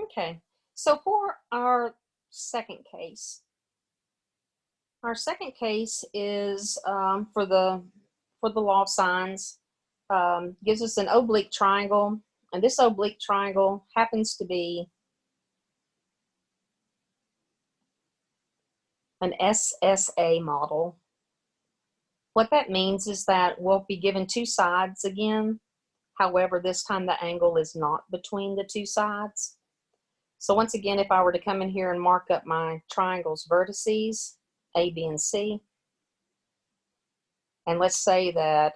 Okay, so for our second case is for the law of sines. Gives us an oblique triangle, and this oblique triangle happens to be an SSA model. What that means is that we'll be given two sides again. However, this time the angle is not between the two sides. So once again, if I were to come in here and mark up my triangle's vertices, A, B, and C, and let's say that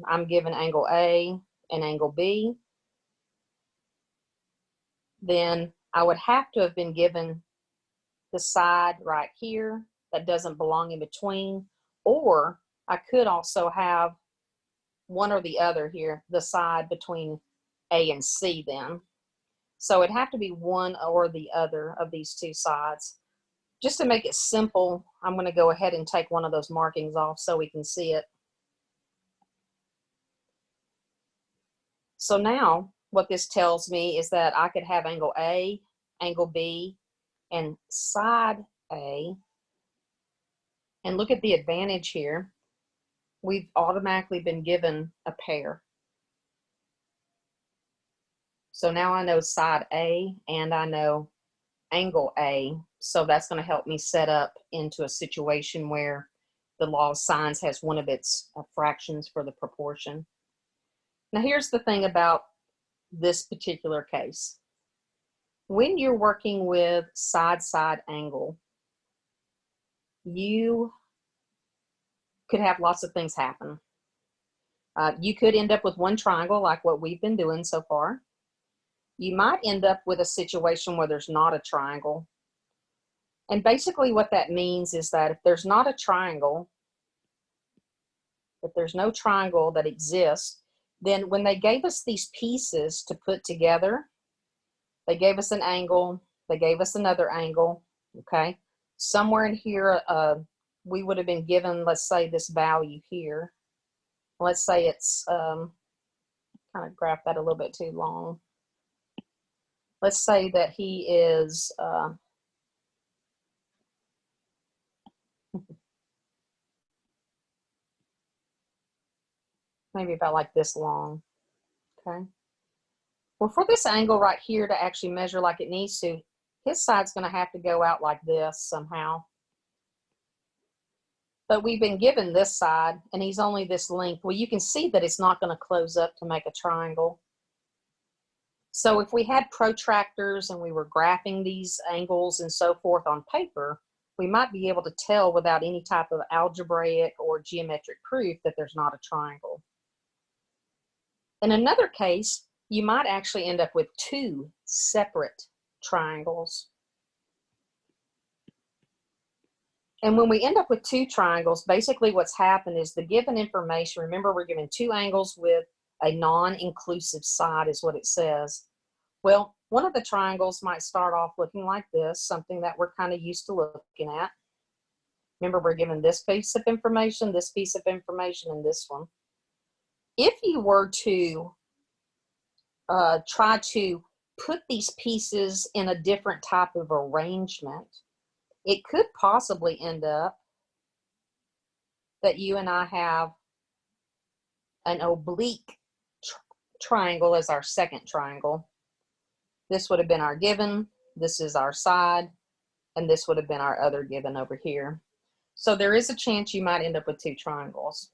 I'm given angle A and angle B, then I would have to have been given the side right here that doesn't belong in between, or I could also have one or the other here, the side between A and C then. So it'd have to be one or the other of these two sides. Just to make it simple, I'm going to go ahead and take one of those markings off so we can see it. So now what this tells me is that I could have angle A, angle B, and side A. And look at the advantage here. We've automatically been given a pair. So now I know side A and I know angle A. So that's going to help me set up into a situation where the law of sines has one of its fractions for the proportion. Now here's the thing about this particular case. When you're working with side-side angle, you could have lots of things happen. You could end up with one triangle like what we've been doing so far. You might end up with a situation where there's not a triangle. And basically what that means is that if there's not a triangle, if there's no triangle that exists, then when they gave us these pieces to put together, they gave us an angle, they gave us another angle, okay? Somewhere in here, we would have been given, let's say, this value here. Let's say it's, kind of graph that a little bit too long. Let's say that he is, maybe about like this long, okay? Well, for this angle right here to actually measure like it needs to, his side's going to have to go out like this somehow. But we've been given this side, and he's only this length. Well, you can see that it's not going to close up to make a triangle. So if we had protractors and we were graphing these angles and so forth on paper, we might be able to tell without any type of algebraic or geometric proof that there's not a triangle. In another case, you might actually end up with two separate triangles. And when we end up with two triangles, basically what's happened is the given information, remember we're given two angles with a non-inclusive side is what it says. Well, one of the triangles might start off looking like this, something that we're kind of used to looking at. Remember, we're given this piece of information, this piece of information, and this one. If you were to try to put these pieces in a different type of arrangement, it could possibly end up that you and I have an oblique triangle as our second triangle. This would have been our given, this is our side, and this would have been our other given over here. So there is a chance you might end up with two triangles.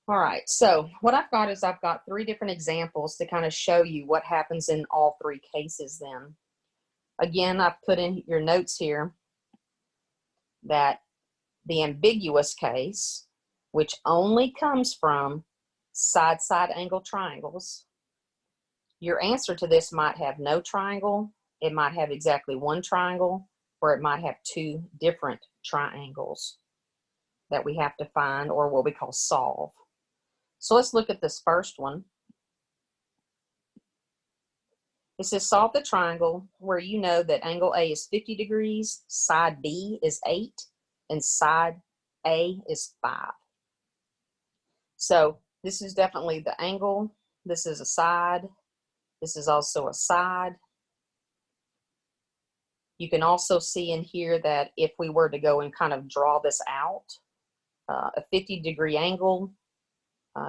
All right, so what I've got is I've got three different examples to kind of show you what happens in all three cases then. Again, I've put in your notes here that the ambiguous case, which only comes from side-side angle triangles, your answer to this might have no triangle, it might have exactly one triangle, or it might have two different triangles that we have to find, or what we call solve. So let's look at this first one. It says solve the triangle where you know that angle A is 50 degrees, side B is 8, and side A is 5. So this is definitely the angle. This is a side. This is also a side. You can also see in here that if we were to go and kind of draw this out, a 50-degree angle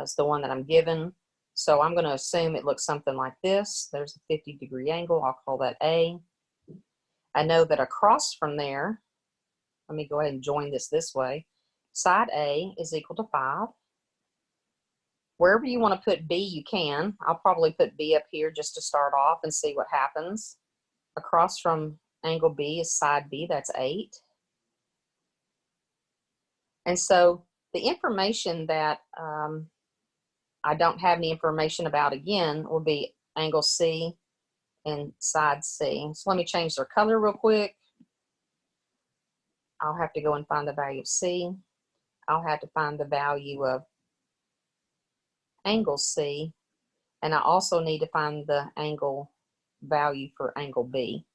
is the one that I'm given. So I'm going to assume it looks something like this. There's a 50-degree angle. I'll call that A. I know that across from there, let me go ahead and join this way. Side A is equal to 5. Wherever you want to put B, you can. I'll probably put B up here just to start off and see what happens. Across from angle B is side B, that's 8. And so the information that I don't have any information about again will be angle C and side C. So let me change their color real quick. I'll have to go and find the value of C. I'll have to find the value of angle C, and I also need to find the angle value for angle B.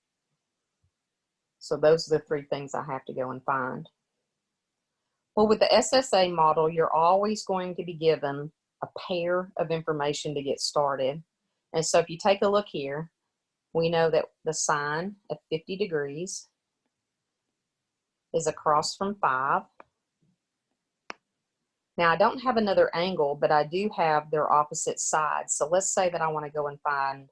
So those are the 3 things I have to go and find. Well, with the SSA model, you're always going to be given a pair of information to get started. And so if you take a look here, we know that the sine of 50 degrees is across from 5. Now, I don't have another angle, but I do have their opposite sides. So let's say that I want to go and find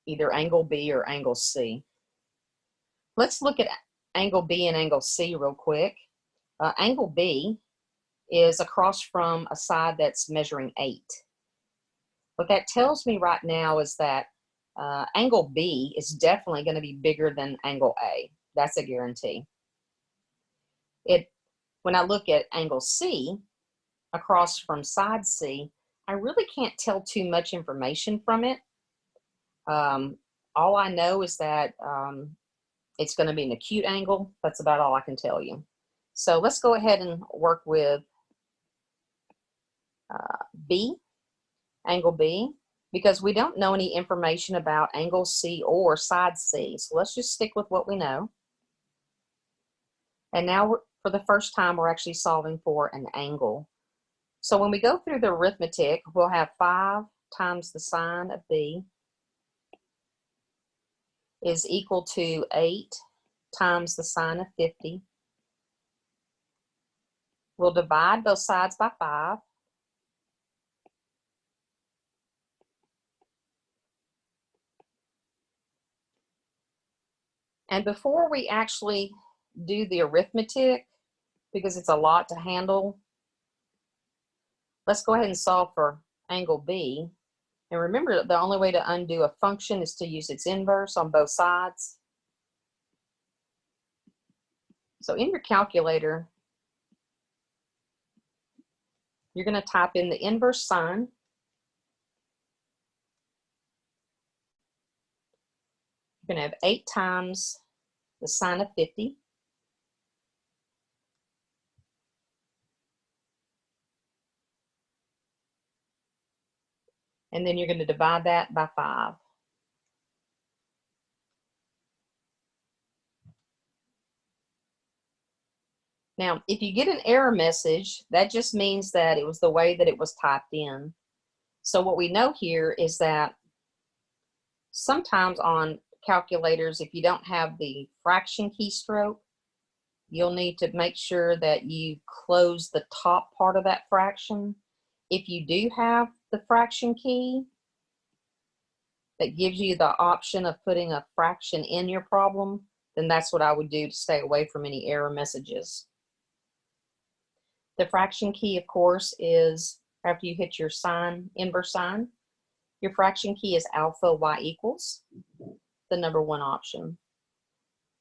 either angle B or angle C. Let's look at angle B and angle C real quick. Angle B is across from a side that's measuring 8. What that tells me right now is that angle B is definitely going to be bigger than angle A. That's a guarantee. When I look at angle C across from side C, I really can't tell too much information from it. All I know is that it's going to be an acute angle. That's about all I can tell you. So let's go ahead and work with B, angle B, because we don't know any information about angle C or side C. So let's just stick with what we know. And now for the first time, we're actually solving for an angle. So when we go through the arithmetic, we'll have 5 times the sine of B is equal to 8 times the sine of 50. We'll divide both sides by 5. And before we actually do the arithmetic, because it's a lot to handle, let's go ahead and solve for angle B. And remember, the only way to undo a function is to use its inverse on both sides. So in your calculator, you're going to type in the inverse sine. You're going to have 8 times the sine of 50. And then you're going to divide that by 5. Now, if you get an error message, that just means that it was the way that it was typed in. So what we know here is that sometimes on calculators, if you don't have the fraction keystroke, you'll need to make sure that you close the top part of that fraction. If you do have the fraction key that gives you the option of putting a fraction in your problem, then that's what I would do to stay away from any error messages. The fraction key, of course, is after you hit your sine, inverse sine, your fraction key is alpha y equals, the number 1 option.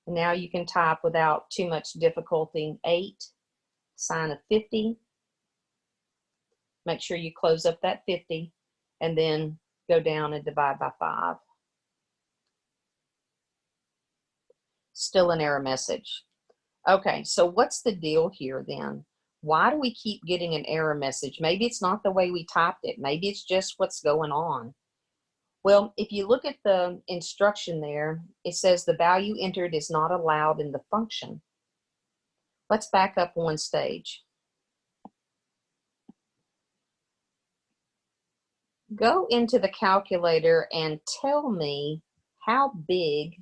Now you can type without too much difficulty 8 sine of 50. Make sure you close up that 50 and then go down and divide by 5. Still an error message. Okay, so what's the deal here then? Why do we keep getting an error message? Maybe it's not the way we typed it. Maybe it's just what's going on. Well, if you look at the instruction there, it says the value entered is not allowed in the function. Let's back up one stage. Go into the calculator and tell me how big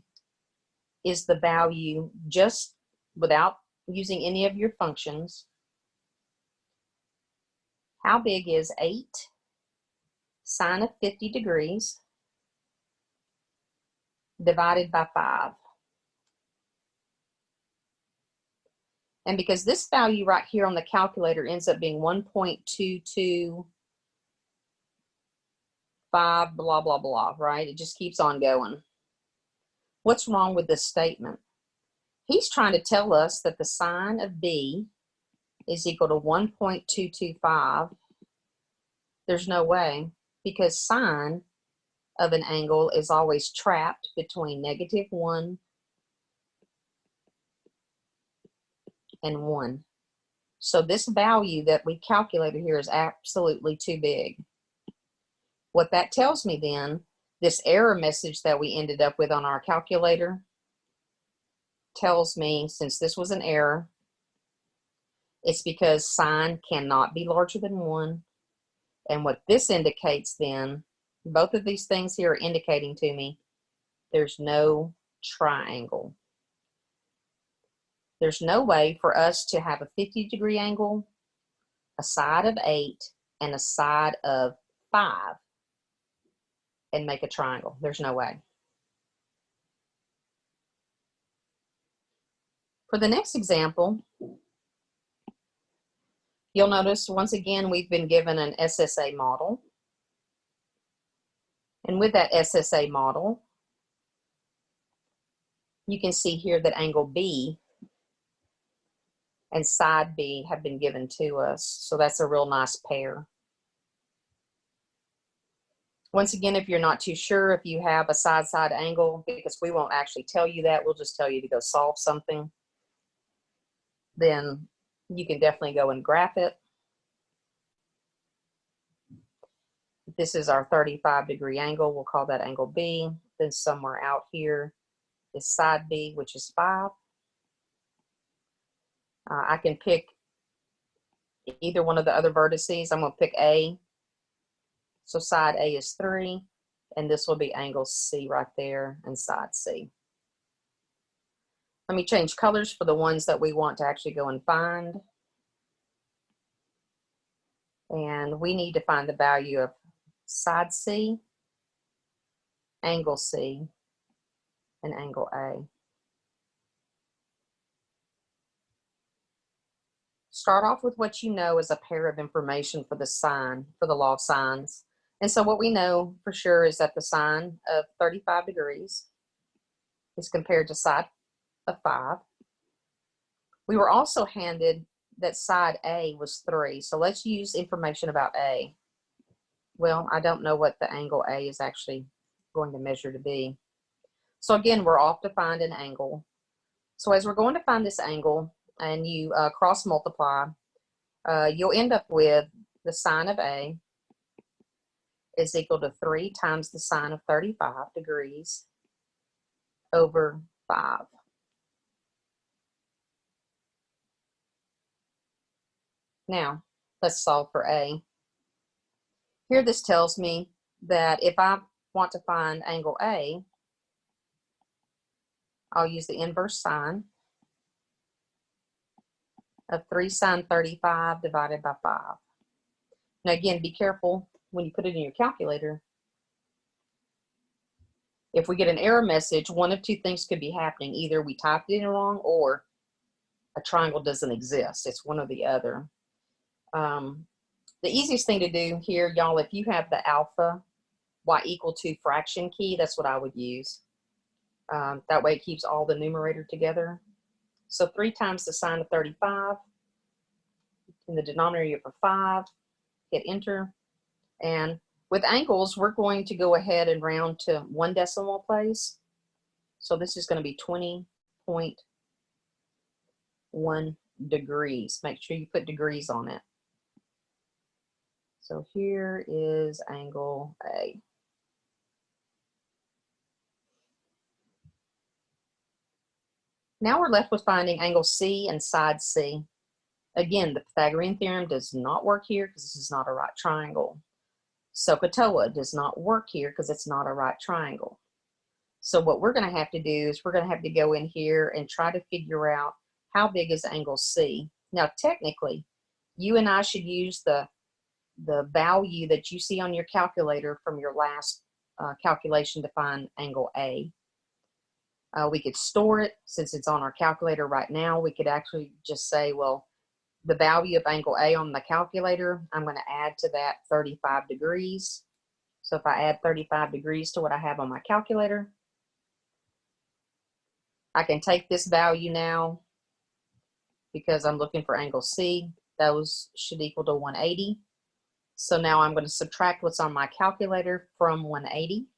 is the value, just without using any of your functions. How big is 8 sine of 50 degrees divided by 5? And because this value right here on the calculator ends up being 1.225, blah, blah, blah, right? It just keeps on going. What's wrong with this statement? He's trying to tell us that the sine of B is equal to 1.225. There's no way, because sine of an angle is always trapped between -1 and 1. So this value that we calculated here is absolutely too big. What that tells me then, this error message that we ended up with on our calculator tells me, since this was an error, it's because sine cannot be larger than 1. And what this indicates then, both of these things here are indicating to me there's no triangle. There's no way for us to have a 50-degree angle, a side of 8, and a side of 5 and make a triangle. There's no way. For the next example, you'll notice once again we've been given an SSA model. And with that SSA model, you can see here that angle B and side B have been given to us. So that's a real nice pair. Once again, if you're not too sure if you have a side-side angle, because we won't actually tell you that, we'll just tell you to go solve something, then you can definitely go and graph it. This is our 35-degree angle. We'll call that angle B. Then somewhere out here is side B, which is 5. I can pick either one of the other vertices. I'm going to pick A. So side A is 3, and this will be angle C right there and side C. Let me change colors for the ones that we want to actually go and find. And we need to find the value of side C, angle C, and angle A. Start off with what you know is a pair of information for the sine, for the law of sines. And so what we know for sure is that the sine of 35 degrees is compared to side of 5. We were also handed that side A was 3. So let's use information about A. Well, I don't know what the angle A is actually going to measure to be. So again, we're off to find an angle. So as we're going to find this angle and you cross multiply, you'll end up with the sine of A is equal to 3 times the sine of 35 degrees over 5. Now, let's solve for A. Here this tells me that if I want to find angle A, I'll use the inverse sine of 3 sine 35 divided by 5. Now again, be careful when you put it in your calculator. If we get an error message, one of two things could be happening. Either we typed it in wrong or a triangle doesn't exist. It's one or the other. The easiest thing to do here, y'all, if you have the alpha y equal to fraction key, that's what I would use. That way it keeps all the numerator together. So 3 times the sine of 35. In the denominator you have a 5. Hit enter. And with angles, we're going to go ahead and round to 1 decimal place. So this is going to be 20.1 degrees. Make sure you put degrees on it. So here is angle A. Now we're left with finding angle C and side C. Again, the Pythagorean theorem does not work here because this is not a right triangle. SOHCAHTOA does not work here because it's not a right triangle. So what we're going to have to do is we're going to have to go in here and try to figure out how big is angle C. Now, technically, you and I should use the value that you see on your calculator from your last calculation to find angle A. We could store it since it's on our calculator right now. We could actually just say, well, the value of angle A on the calculator, I'm going to add to that 35 degrees. So if I add 35 degrees to what I have on my calculator, I can take this value now because I'm looking for angle C. Those should equal to 180. So now I'm going to subtract what's on my calculator from 180.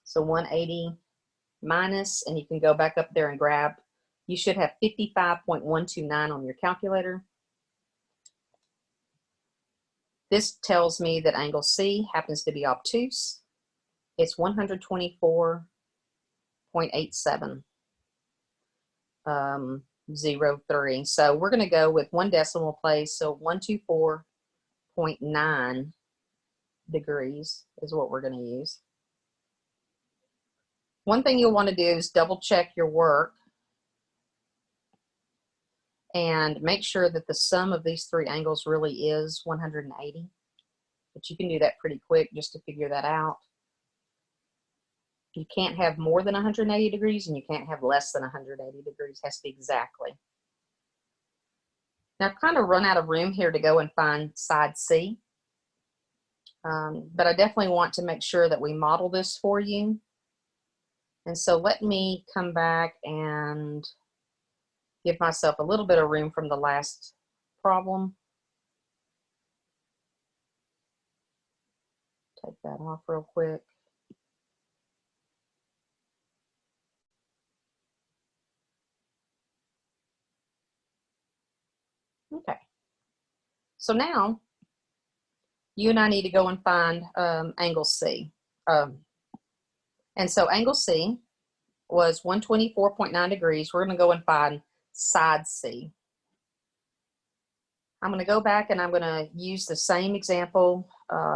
So 180 minus, and you can go back up there and grab, you should have 55.129 on your calculator. This tells me that angle C happens to be obtuse. It's 124.8703. So we're going to go with one decimal place, so 124.9 degrees is what we're going to use. One thing you'll want to do is double check your work and make sure that the sum of these three angles really is 180. But you can do that pretty quick just to figure that out. You can't have more than 180 degrees and you can't have less than 180 degrees. It has to be exactly. Now I've kind of run out of room here to go and find side C. But I definitely want to make sure that we model this for you. And so let me come back and give myself a little bit of room from the last problem. Take that off real quick. Okay. So now you and I need to go and find angle C. And so angle C was 124.9 degrees. We're going to go and find side C. I'm going to go back and I'm going to use the same example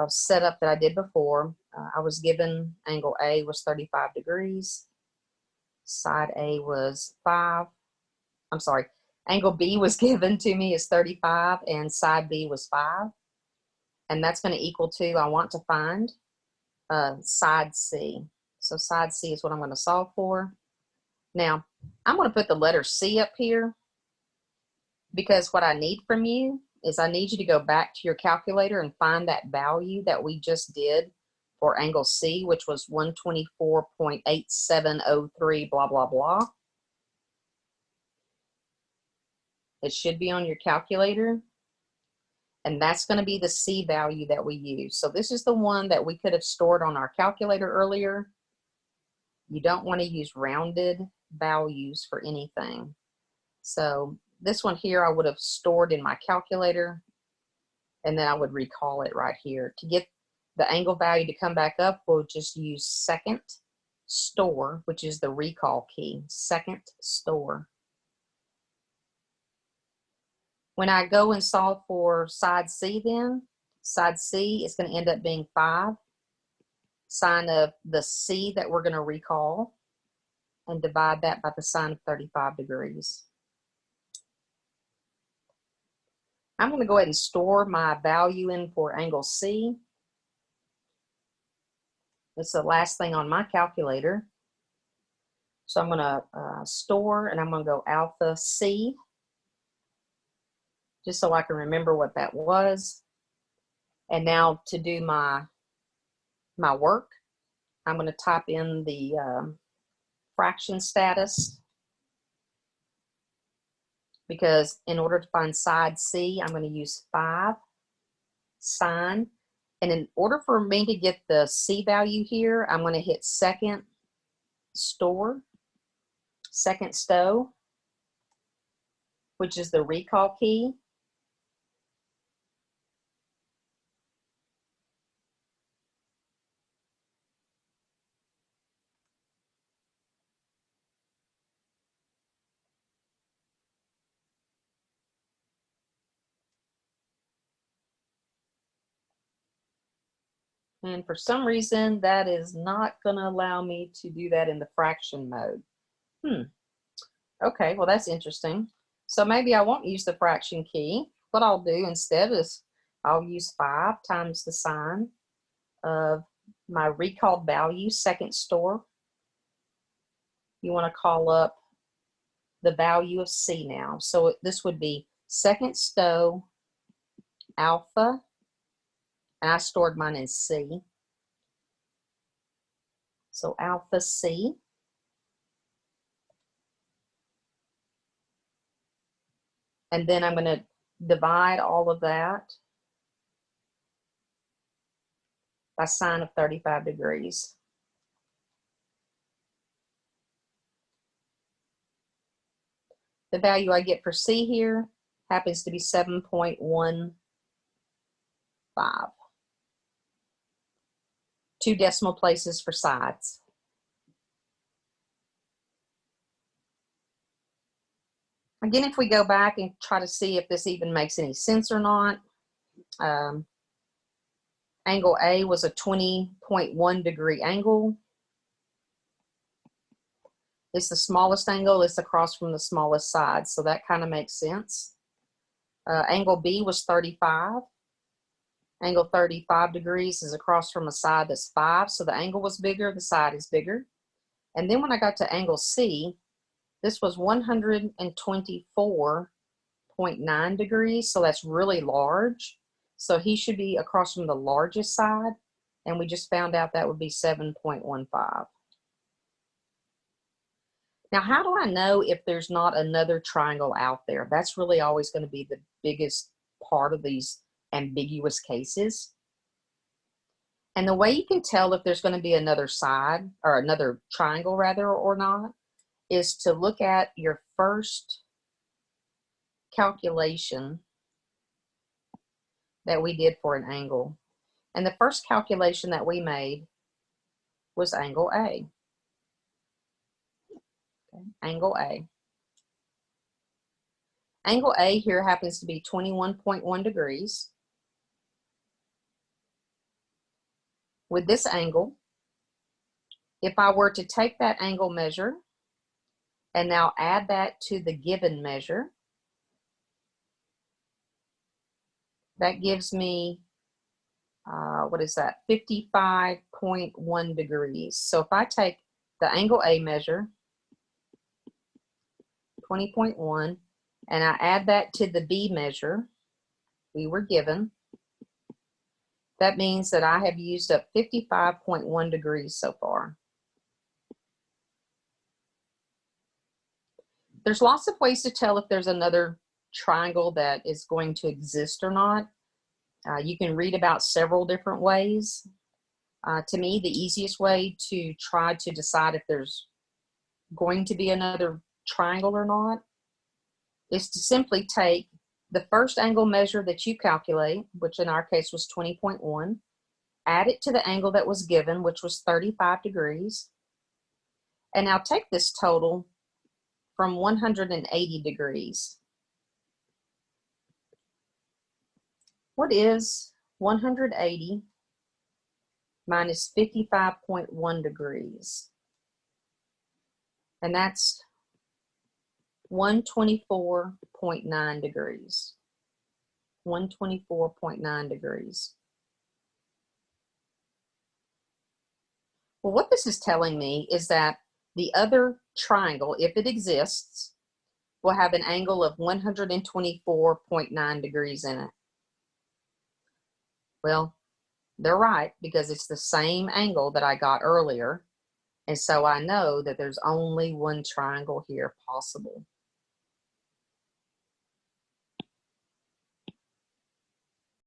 setup that I did before. I was given angle A was 35 degrees. Side A was 5. I'm sorry. Angle B was given to me as 35 and side B was 5. And that's going to equal to, I want to find side C. So side C is what I'm going to solve for. Now, I'm going to put the letter C up here because what I need from you is I need you to go back to your calculator and find that value that we just did for angle C, which was 124.8703, blah, blah, blah. It should be on your calculator. And that's going to be the C value that we use. So this is the one that we could have stored on our calculator earlier. You don't want to use rounded values for anything. So this one here I would have stored in my calculator, and then I would recall it right here. To get the angle value to come back up, we'll just use second store, which is the recall key, second store. When I go and solve for side C then, side C is going to end up being 5, sine of the C that we're going to recall, and divide that by the sine of 35 degrees. I'm going to go ahead and store my value in for angle C. It's the last thing on my calculator. So I'm going to store, and I'm going to go alpha C, just so I can remember what that was. And now to do my work, I'm going to type in the fraction status, because in order to find side C, I'm going to use 5 sine. And in order for me to get the C value here, I'm going to hit second store, second stow, which is the recall key. And for some reason, that is not going to allow me to do that in the fraction mode. Okay, well, that's interesting. So maybe I won't use the fraction key. What I'll do instead is I'll use 5 times the sign of my recalled value, second store. You want to call up the value of C now. So this would be second stow alpha, and I stored mine in C. So alpha C. And then I'm going to divide all of that by sine of 35 degrees. The value I get for C here happens to be 7.15. 2 decimal places for sides. Again, if we go back and try to see if this even makes any sense or not, angle A was a 20.1 degree angle. It's the smallest angle, it's across from the smallest side, so that kind of makes sense. Angle B was 35. Angle 35 degrees is across from a side that's 5, so the angle was bigger, the side is bigger. And then when I got to angle C, this was 124.9 degrees, so that's really large. So he should be across from the largest side, and we just found out that would be 7.15. Now, how do I know if there's not another triangle out there? That's really always going to be the biggest part of these ambiguous cases. And the way you can tell if there's going to be another side, or another triangle rather, or not, is to look at your first calculation that we did for an angle. And the first calculation that we made was angle A. Okay, angle A. Angle A here happens to be 21.1 degrees. With this angle, if I were to take that angle measure and now add that to the given measure, that gives me, what is that, 55.1 degrees. So if I take the angle A measure, 20.1, and I add that to the B measure we were given, that means that I have used up 55.1 degrees so far. There's lots of ways to tell if there's another triangle that is going to exist or not. You can read about several different ways. To me, the easiest way to try to decide if there's going to be another triangle or not is to simply take the first angle measure that you calculate, which in our case was 20.1, add it to the angle that was given, which was 35 degrees, and now take this total from 180 degrees. What is 180 minus 55.1 degrees? And that's 124.9 degrees. 124.9 degrees. Well, what this is telling me is that the other triangle, if it exists, will have an angle of 124.9 degrees in it. Well, they're right, because it's the same angle that I got earlier. And so I know that there's only one triangle here possible.